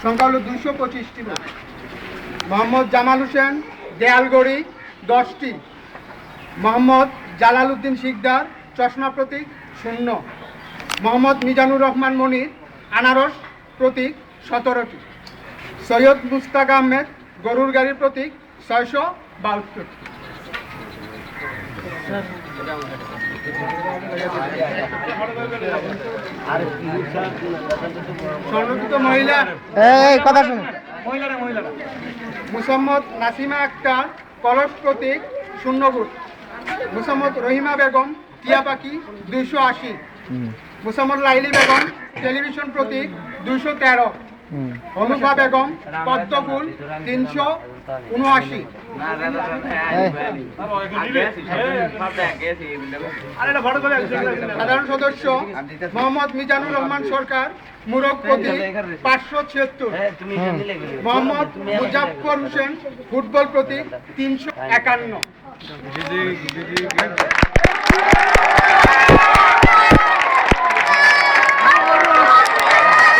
সংখ্যা হলো 225টি ভোট। মোহাম্মদ জামাল হোসেন দেয়ালগড়ি 10টি। মোহাম্মদ জালাল উদ্দিন শিকদার চশমা প্রতীক 0। মোহাম্মদ মিজানুর রহমান মনির আনারস প্রতীক 17টি। সৈয়দ মুস্তাক আহমেদ গরুর গাড়ির প্রতীক 672টি। সংরক্ষিত মহিলা মুসাম্মদ নাসিমা আক্তার কলস প্রতীক 0 ভোট। মুসাম্মদ রহিমা বেগম টিয়া পাখি 280। মুসাম্মদ লাইলি বেগম টেলিভিশন প্রতীক 213। অনুপা বেগম পদ্মফুল 379। সাধারণ সদস্য মোহাম্মদ মিজানুর রহমান সরকার মুরগ প্রতীক 576। মোহাম্মদ মুজাফফর হোসেন ফুটবল প্রতীক 351।